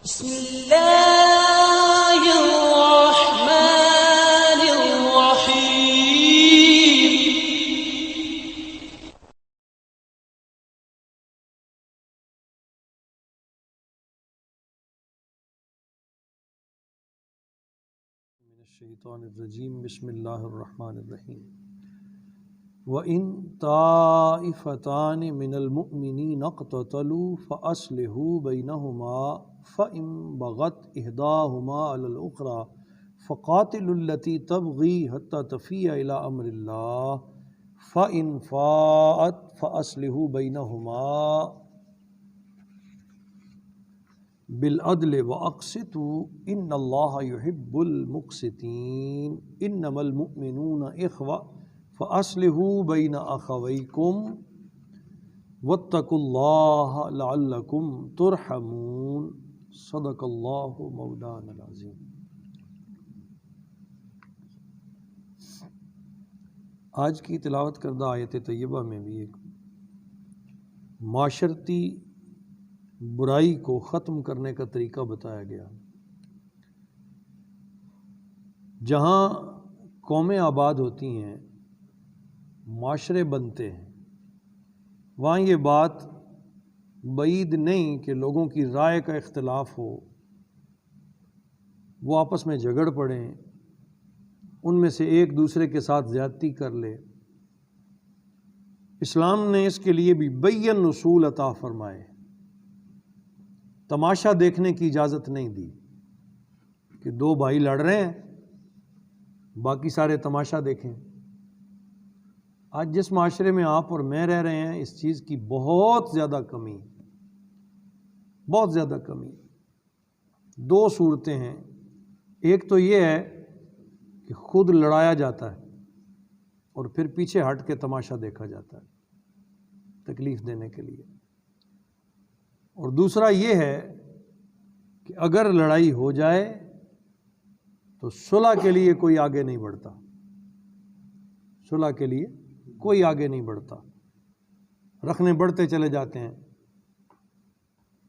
بسم اللہ الرحمن الرحیم۔ من الشیطان الرجیم بسم اللہ الرحمن الرحیم۔ وَإِن طَائِفَتَانِ مِنَ الْمُؤْمِنِينَ اقْتَتَلُوا فَأَصْلِحُوا بَيْنَهُمَا فَإِن بَغَتْ إِحْدَاهُمَا عَلَى الْأُخْرَى فَقَاتِلُوا الَّتِي تَبْغِي حَتَّى تَفِيءَ إِلَى أَمْرِ اللَّهِ فَإِن فَاءَتْ فَأَصْلِحُوا بَيْنَهُمَا بالعدل وأقسطوا إن الله يحب المقسطين إنما المؤمنون إخوة فأصلحوا بين أخويكم واتقوا الله لعلكم ترحمون صدق الله مولانا العظیم۔ آج کی تلاوت کردہ آیت طیبہ میں بھی ایک معاشرتی برائی کو ختم کرنے کا طریقہ بتایا گیا۔ جہاں قومیں آباد ہوتی ہیں، معاشرے بنتے ہیں، وہاں یہ بات بعید نہیں کہ لوگوں کی رائے کا اختلاف ہو، وہ آپس میں جھگڑ پڑیں، ان میں سے ایک دوسرے کے ساتھ زیادتی کر لے۔ اسلام نے اس کے لیے بھی بین اصول عطا فرمائے۔ تماشا دیکھنے کی اجازت نہیں دی کہ دو بھائی لڑ رہے ہیں باقی سارے تماشا دیکھیں۔ آج جس معاشرے میں آپ اور میں رہ رہے ہیں، اس چیز کی بہت زیادہ کمی، بہت زیادہ کمی۔ دو صورتیں ہیں، ایک تو یہ ہے کہ خود لڑایا جاتا ہے اور پھر پیچھے ہٹ کے تماشا دیکھا جاتا ہے تکلیف دینے کے لیے، اور دوسرا یہ ہے کہ اگر لڑائی ہو جائے تو صلح کے لیے کوئی آگے نہیں بڑھتا، صلح کے لیے کوئی آگے نہیں بڑھتا، رکھنے بڑھتے چلے جاتے ہیں،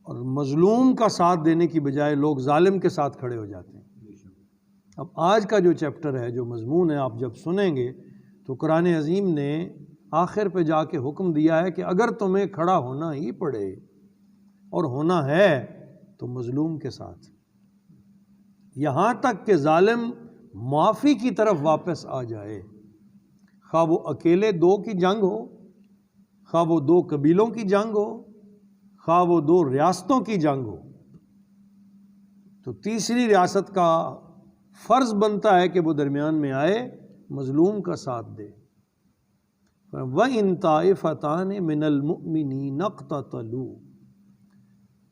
اور مظلوم کا ساتھ دینے کی بجائے لوگ ظالم کے ساتھ کھڑے ہو جاتے ہیں۔ اب آج کا جو چیپٹر ہے، جو مضمون ہے، آپ جب سنیں گے تو قرآن عظیم نے آخر پہ جا کے حکم دیا ہے کہ اگر تمہیں کھڑا ہونا ہی پڑے اور ہونا ہے تو مظلوم کے ساتھ، یہاں تک کہ ظالم معافی کی طرف واپس آ جائے، خواہ وہ اکیلے دو کی جنگ ہو، خواہ وہ دو قبیلوں کی جنگ ہو، خواہ وہ دو ریاستوں کی جنگ ہو، تو تیسری ریاست کا فرض بنتا ہے کہ وہ درمیان میں آئے، مظلوم کا ساتھ دے۔ وَإِن طَائِفَتَانِ مِنَ الْمُؤْمِنِينَ اقْتَتَلُوا،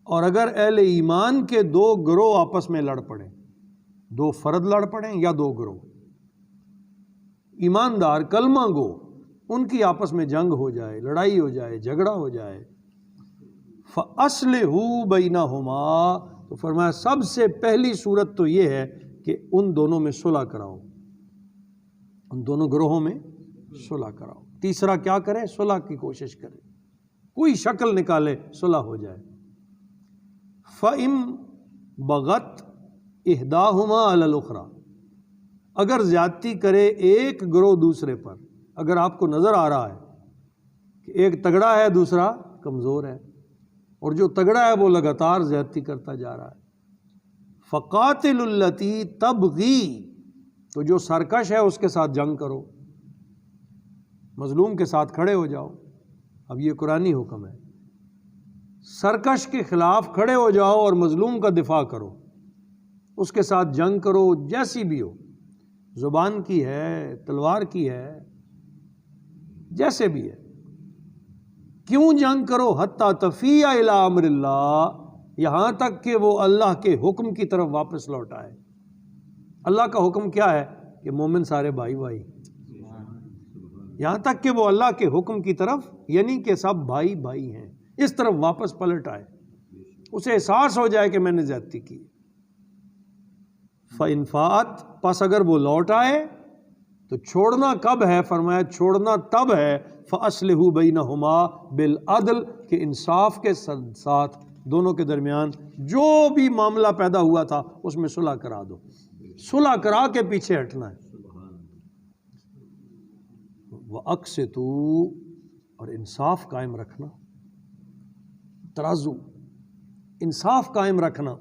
اور اگر اہل ایمان کے دو گروہ آپس میں لڑ پڑیں، دو فرد لڑ پڑیں یا دو گروہ ایماندار کلمہ گو، ان کی آپس میں جنگ ہو جائے، لڑائی ہو جائے، جھگڑا ہو جائے، فَأَصْلِحُوا بَيْنَهُمَا، تو فرمایا سب سے پہلی صورت تو یہ ہے کہ ان دونوں میں صلح کراؤ، ان دونوں گروہوں میں صلح کراؤ۔ تیسرا کیا کرے؟ صلح کی کوشش کرے، کوئی شکل نکالے صلح ہو جائے۔ فَإِن بَغَتْ إِحْدَاهُمَا عَلَى الْأُخْرَى، اگر زیادتی کرے ایک گروہ دوسرے پر، اگر آپ کو نظر آ رہا ہے کہ ایک تگڑا ہے دوسرا کمزور ہے، اور جو تگڑا ہے وہ لگاتار زیادتی کرتا جا رہا ہے، فَقَاتِلُوا الَّتِي تَبْغِي، تو جو سرکش ہے اس کے ساتھ جنگ کرو، مظلوم کے ساتھ کھڑے ہو جاؤ۔ اب یہ قرآنی حکم ہے، سرکش کے خلاف کھڑے ہو جاؤ اور مظلوم کا دفاع کرو، اس کے ساتھ جنگ کرو، جیسی بھی ہو، زبان کی ہے، تلوار کی ہے، جیسے بھی ہے۔ کیوں جنگ کرو؟ حتیٰ تفیء الی امر اللہ، یہاں تک کہ وہ اللہ کے حکم کی طرف واپس لوٹ آئے۔ اللہ کا حکم کیا ہے؟ کہ مومن سارے بھائی بھائی، یہاں تک کہ وہ اللہ کے حکم کی طرف، یعنی کہ سب بھائی بھائی ہیں، اس طرف واپس پلٹ آئے، اسے احساس ہو جائے کہ میں نے زیادتی کی۔ فَإِن فَاءَتْ، پس اگر وہ لوٹ آئے تو چھوڑنا کب ہے؟ فرمایا چھوڑنا تب ہے فَأَصْلِحُوا بَيْنَهُمَا بِالْعَدْلِ، کہ انصاف کے ساتھ دونوں کے درمیان جو بھی معاملہ پیدا ہوا تھا اس میں صلح کرا دو، صلح کرا کے پیچھے ہٹنا ہے۔ وَأَقْسِطُوا، اور انصاف قائم رکھنا، ترازو، انصاف قائم رکھنا،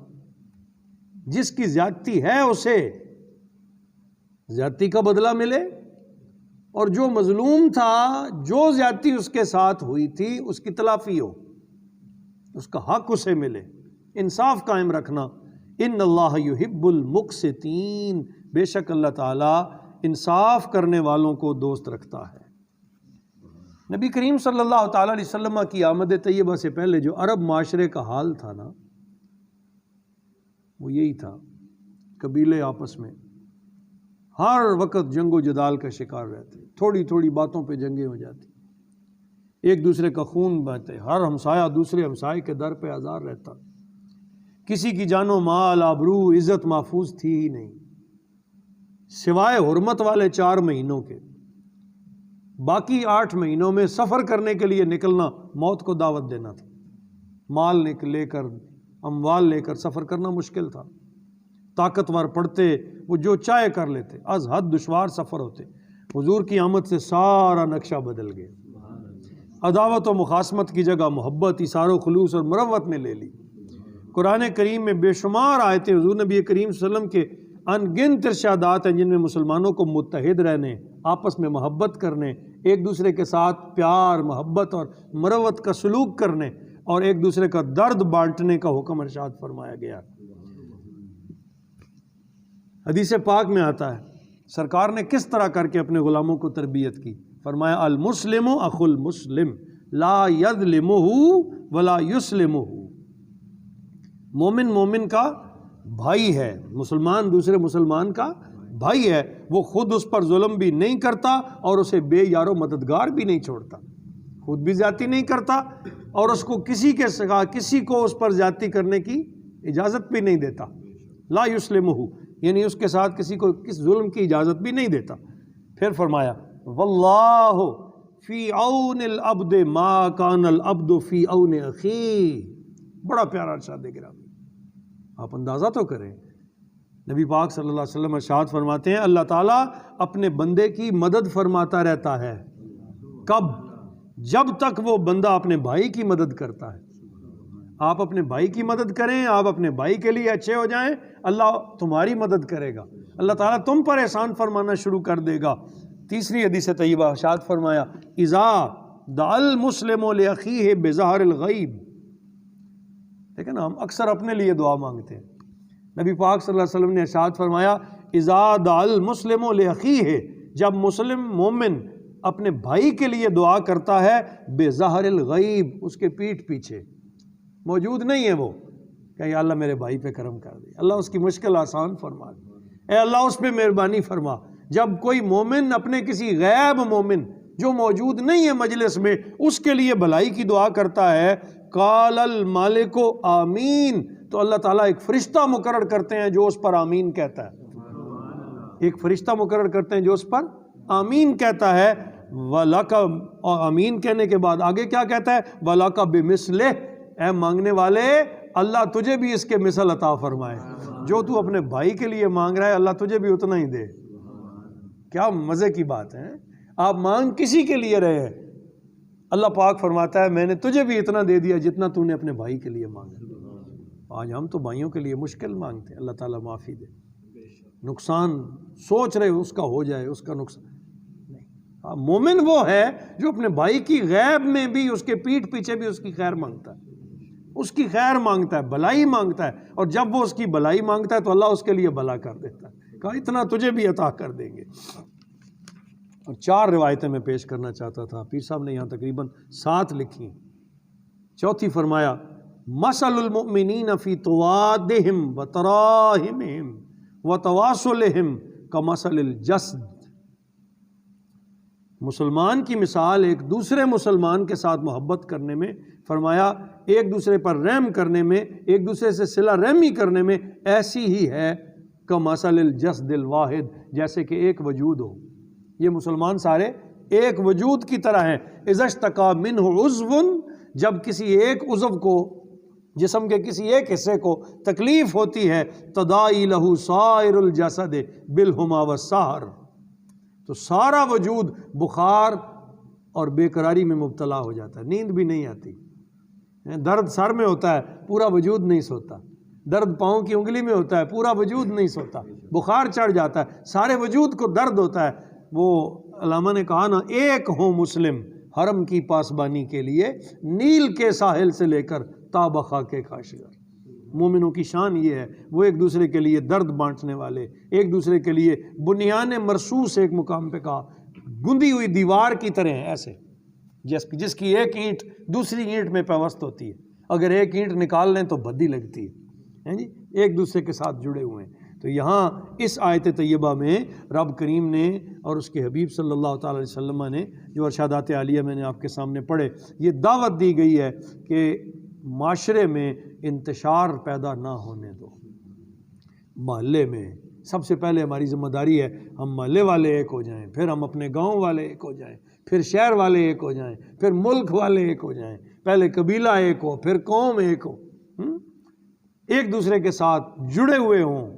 جس کی زیادتی ہے اسے زیادتی کا بدلہ ملے، اور جو مظلوم تھا، جو زیادتی اس کے ساتھ ہوئی تھی اس کی تلافی ہو، اس کا حق اسے ملے، انصاف قائم رکھنا۔ ان اللہ یحب المقسطین، بے شک اللہ تعالیٰ انصاف کرنے والوں کو دوست رکھتا ہے۔ نبی کریم صلی اللہ تعالیٰ علیہ وسلم کی آمد طیبہ سے پہلے جو عرب معاشرے کا حال تھا نا، وہ یہی تھا، قبیلے آپس میں ہر وقت جنگ و جدال کا شکار رہتے، تھوڑی تھوڑی باتوں پہ جنگیں ہو جاتی، ایک دوسرے کا خون بہتے، ہر ہمسایہ دوسرے ہمسائے کے در پہ آزار رہتا، کسی کی جان و مال، آبرو، عزت محفوظ تھی ہی نہیں، سوائے حرمت والے 4 مہینوں کے۔ باقی 8 مہینوں میں سفر کرنے کے لیے نکلنا موت کو دعوت دینا تھا، مال لے کر، اموال لے کر سفر کرنا مشکل تھا، طاقتور پڑتے وہ جو چاہے کر لیتے، از حد دشوار سفر ہوتے۔ حضور کی آمد سے سارا نقشہ بدل گیا، عداوت و مخاصمت کی جگہ محبت، ایثار و خلوص اور مروت نے لے لی۔ قرآن کریم میں بے شمار آیتیں حضور نبی کریم صلی اللہ علیہ وسلم کے ان گنت ارشادات ہیں جن میں مسلمانوں کو متحد رہنے، آپس میں محبت کرنے، ایک دوسرے کے ساتھ پیار، محبت اور مروت کا سلوک کرنے، اور ایک دوسرے کا درد بانٹنے کا حکم ارشاد فرمایا گیا۔ حدیث پاک میں آتا ہے سرکار نے کس طرح کر کے اپنے غلاموں کو تربیت کی، فرمایا المسلم اخو المسلم لا یظلمہ ولا یسلمہ، مومن مومن کا بھائی ہے، مسلمان دوسرے مسلمان کا بھائی ہے، وہ خود اس پر ظلم بھی نہیں کرتا اور اسے بے یار و مددگار بھی نہیں چھوڑتا، خود بھی زیادتی نہیں کرتا اور اس کو کسی کو اس پر زیادتی کرنے کی اجازت بھی نہیں دیتا، لا یسلمہ، یعنی اس کے ساتھ کسی کو کس ظلم کی اجازت بھی نہیں دیتا۔ پھر فرمایا واللہ فی عون العبد ما کان العبد فی عون اخیہ، بڑا پیارا ارشاد گرامی، آپ اندازہ تو کریں، نبی پاک صلی اللہ علیہ وسلم ارشاد فرماتے ہیں اللہ تعالیٰ اپنے بندے کی مدد فرماتا رہتا ہے، کب؟ جب تک وہ بندہ اپنے بھائی کی مدد کرتا ہے۔ آپ اپنے بھائی کی مدد کریں، آپ اپنے بھائی کے لیے اچھے ہو جائیں، اللہ تمہاری مدد کرے گا، اللہ تعالیٰ تم پر احسان فرمانا شروع کر دے گا۔ تیسری حدیث طیبہ ارشاد فرمایا اذا دعا المسلم لاخیہ بظہر الغیب، لیکن ہم اکثر اپنے لیے دعا مانگتے ہیں، نبی پاک صلی اللہ علیہ وسلم نے ارشاد فرمایا اذا دعا المسلم لاخیہ، جب مسلم مومن اپنے بھائی کے لیے دعا کرتا ہے بظہر الغیب، اس کے پیٹھ پیچھے موجود نہیں ہے وہ، کہ یا اللہ میرے بھائی پہ کرم کر دے، اللہ اس کی مشکل آسان فرما دے، اے اللہ اس پہ مہربانی فرما۔ جب کوئی مومن اپنے کسی غیب مومن جو موجود نہیں ہے مجلس میں اس کے لیے بھلائی کی دعا کرتا ہے، قال المالک آمین، تو اللہ تعالیٰ ایک فرشتہ مقرر کرتے ہیں جو اس پر آمین کہتا ہے، ایک فرشتہ مقرر کرتے ہیں جو اس پر آمین کہتا ہے، وَلَكَ، اور آمین کہنے کے بعد آگے کیا کہتا ہے وَلَكَ بِمِثْلِهِ، اے مانگنے والے اللہ تجھے بھی اس کے مثل عطا فرمائے، جو تو اپنے بھائی کے لیے مانگ رہا ہے اللہ تجھے بھی اتنا ہی دے۔ کیا مزے کی بات ہے، آپ مانگ کسی کے لیے رہے ہیں، اللہ پاک فرماتا ہے میں نے تجھے بھی اتنا دے دیا جتنا تو نے اپنے بھائی کے لیے مانگا۔ آج ہم تو بھائیوں کے لیے مشکل مانگتے ہیں، اللہ تعالیٰ معافی دے، نقصان سوچ رہے اس کا ہو جائے، اس کا نقصان نہیں۔ مومن وہ ہے جو اپنے بھائی کی غیب میں بھی اس کے پیٹھ پیچھے بھی اس کی خیر مانگتا ہے، اس کی خیر مانگتا ہے، بھلائی مانگتا ہے، اور جب وہ اس کی بھلائی مانگتا ہے تو اللہ اس کے لیے بھلا کر دیتا ہے، کہا اتنا تجھے بھی عطا کر دیں گے۔ اور 4 روایتیں میں پیش کرنا چاہتا تھا، پیر صاحب نے یہاں تقریباً 7 لکھی۔ چوتھی فرمایا مثل المؤمنین فی توادہم وتراہمہم وتواصلہم کمثل الجسد، مسلمان کی مثال ایک دوسرے مسلمان کے ساتھ محبت کرنے میں، فرمایا ایک دوسرے پر رحم کرنے میں، ایک دوسرے سے صلہ رحمی کرنے میں ایسی ہی ہے کمثل الجسد الواحد، جیسے کہ ایک وجود ہو، یہ مسلمان سارے ایک وجود کی طرح ہیں۔ اذا اشتکا منہ عضو، جب کسی ایک عضو کو جسم کے کسی ایک حصے کو تکلیف ہوتی ہے تداعی لہو سائر الجسد بالہما والسہر، تو سارا وجود بخار اور بے قراری میں مبتلا ہو جاتا ہے، نیند بھی نہیں آتی، درد سر میں ہوتا ہے پورا وجود نہیں سوتا، درد پاؤں کی انگلی میں ہوتا ہے پورا وجود نہیں سوتا، بخار چڑھ جاتا ہے سارے وجود کو درد ہوتا ہے۔ وہ علامہ نے کہا نا، ایک ہوں مسلم حرم کی پاسبانی کے لیے نیل کے ساحل سے لے کر تا بخا کے کاشغر۔ مومنوں کی شان یہ ہے، وہ ایک دوسرے کے لیے درد بانٹنے والے، ایک دوسرے کے لیے بنیان مرصوص، ایک مقام پہ کہا گندی ہوئی دیوار کی طرح ہیں، ایسے جس کی ایک اینٹ دوسری اینٹ میں پیوست ہوتی ہے، اگر ایک اینٹ نکال لیں تو بھدی لگتی ہے جی، ایک دوسرے کے ساتھ جڑے ہوئے ہیں۔ تو یہاں اس آیت طیبہ میں رب کریم نے اور اس کے حبیب صلی اللہ تعالی علیہ وسلم نے جو ارشادات عالیہ میں نے آپ کے سامنے پڑھے، یہ دعوت دی گئی ہے کہ معاشرے میں انتشار پیدا نہ ہونے دو۔ محلے میں سب سے پہلے ہماری ذمہ داری ہے ہم محلے والے ایک ہو جائیں، پھر ہم اپنے گاؤں والے ایک ہو جائیں، پھر شہر والے ایک ہو جائیں، پھر ملک والے ایک ہو جائیں، پہلے قبیلہ ایک ہو، پھر قوم ایک ہو، ایک دوسرے کے ساتھ جڑے ہوئے ہوں،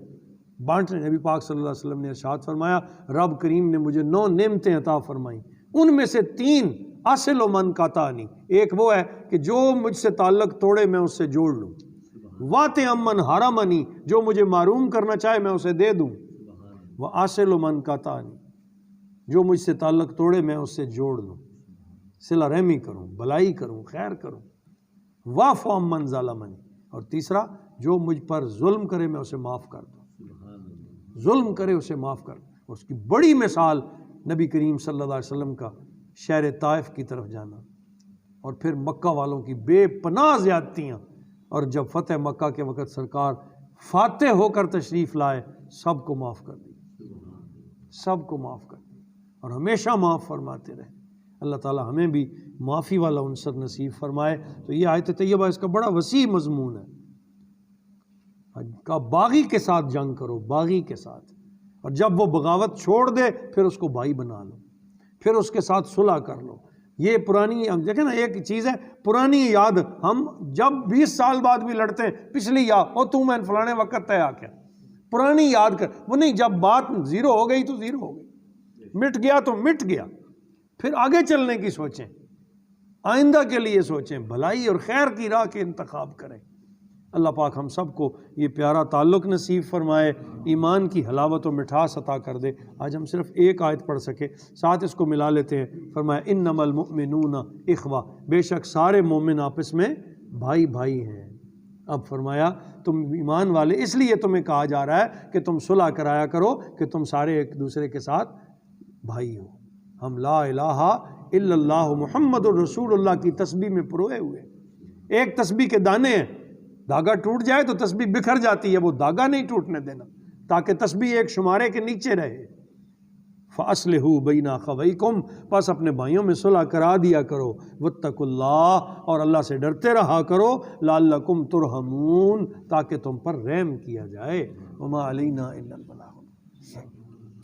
بانٹنے۔ نبی پاک صلی اللہ علیہ وسلم نے ارشاد فرمایا، رب کریم نے مجھے 9 نعمتیں عطا فرمائیں، ان میں سے 3 اصل و من قطعنی، ایک وہ ہے کہ جو مجھ سے تعلق توڑے میں اس سے جوڑ لوں، وات امن حرمنی، جو مجھے محروم کرنا چاہے میں اسے دے دوں، وہ اصل و من قطعنی، جو مجھ سے تعلق توڑے میں اس سے جوڑ لوں، صلہ رحمی کروں، بلائی کروں، خیر کروں، واعف عمن ظلمنی، اور تیسرا جو مجھ پر ظلم کرے میں اسے معاف کر دوں، ظلم کرے اسے معاف کر دوں۔ اس کی بڑی مثال نبی کریم صلی اللہ علیہ وسلم کا شہر طائف کی طرف جانا، اور پھر مکہ والوں کی بے پناہ زیادتیاں، اور جب فتح مکہ کے وقت سرکار فاتح ہو کر تشریف لائے، سب کو معاف کر دی، سب کو معاف کر دی، اور ہمیشہ معاف فرماتے رہے۔ اللہ تعالی ہمیں بھی معافی والا عنصر نصیب فرمائے۔ تو یہ آیت طیبہ اس کا بڑا وسیع مضمون ہے کہ باغی کے ساتھ جنگ کرو، باغی کے ساتھ، اور جب وہ بغاوت چھوڑ دے پھر اس کو بھائی بنا لو، پھر اس کے ساتھ صلح کر لو۔ یہ پرانی، دیکھیں نا، ایک چیز ہے پرانی یاد، ہم جب 20 سال بعد بھی لڑتے ہیں پچھلی یاد، اور تو میں فلانے وقت طے آ کیا، پرانی یاد کر، وہ نہیں، جب بات زیرو ہو گئی تو زیرو ہو گئی، مٹ گیا تو مٹ گیا، پھر آگے چلنے کی سوچیں، آئندہ کے لیے سوچیں، بھلائی اور خیر کی راہ کے انتخاب کریں۔ اللہ پاک ہم سب کو یہ پیارا تعلق نصیب فرمائے، ایمان کی حلاوت و مٹھاس عطا کر دے۔ آج ہم صرف ایک آیت پڑھ سکے، ساتھ اس کو ملا لیتے ہیں۔ فرمایا انما المؤمنون اخوہ، بے شک سارے مومن آپس میں بھائی بھائی ہیں۔ اب فرمایا تم ایمان والے، اس لیے تمہیں کہا جا رہا ہے کہ تم صلح کرایا کرو کہ تم سارے ایک دوسرے کے ساتھ بھائی ہو۔ ہم لا الہ الا اللہ محمد الرسول اللہ کی تسبیح میں پروئے ہوئے، ایک تسبیح کے دانے ہیں، دھاگا ٹوٹ جائے تو تسبیح بکھر جاتی ہے، وہ دھاگا نہیں ٹوٹنے دینا تاکہ تسبیح ایک شمارے کے نیچے رہے۔ فَأَصْلِحُوا بَيْنَ أَخَوَيْكُمْ، پس اپنے بھائیوں میں صلح کرا دیا کرو، وَاتَّقُوا اللَّهَ، اور اللہ سے ڈرتے رہا کرو، لَعَلَّكُمْ تُرْحَمُونَ، تاکہ تم پر رحم کیا جائے۔ وَمَا عَلَيْنَا إِلَّا الْبَلَاغُ۔